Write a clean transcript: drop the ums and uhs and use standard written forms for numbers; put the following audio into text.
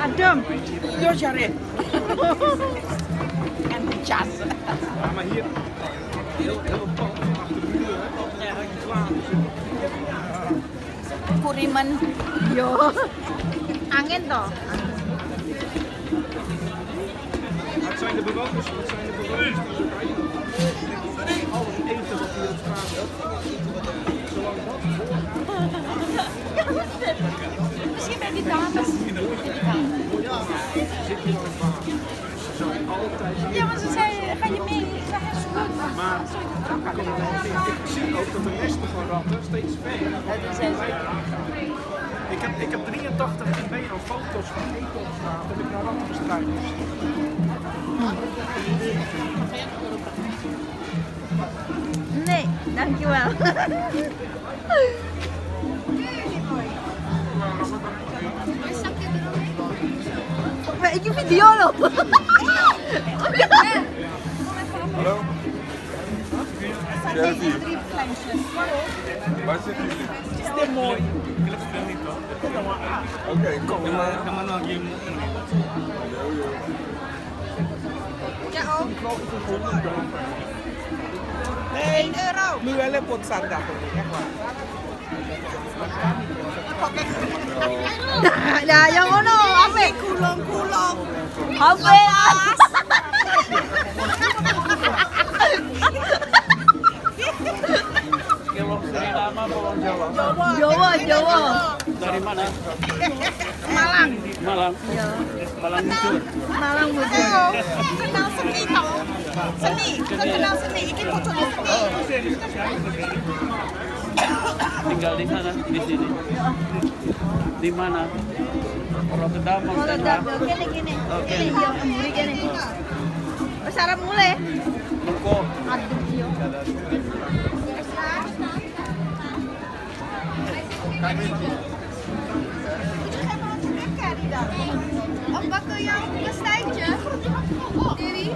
Adem. Ja, Jared. Enthousiast. Ja, maar hier heel veel pand achter de muur. Ja, klaar. Kuriman. Yo. Angin toh. Wat zijn de bewoners? Wat zijn de bewoners? Alles eten wat hier op straat is. Zolang dat Misschien bij die dames. zit hier al in water. Ze zijn altijd hier. Ja, maar ze zei, ga je mee? Ik zeg, is goed. Maar ik zie ook dat de resten van ratten steeds verder Dat zei ze. Ik heb 83 MB aan foto's van eekhoornstraat heb ik naar rattenbestrijding gestuurd. Nee, dankjewel. Maar ik heb video loh. Hallo? Selfie. 3 flensjes. Waar zitten jullie? Is dit mooi? Oké, kom maar. Ja, ook. 1 euro. Nu wel een pot sandak. Echt waar. Nah, yang ono apa? Kulong-kulong. Apa? Jawa, Jawa. Dari mana? Malang. Malang. Ya. Malang muncul. Malang Ayo, betul. kenal seni toh. Seni, kita kenal seni. Ini pucuknya seni. Tinggal di sana, di sini. Di mana? Rotterdam, Kalau Amsterdam. dah kene kene. Oke. Kene yo mburi kene. Wis arep mulai. Ruko. Aduh yo. Of bakken jouw pastijtje? Diri?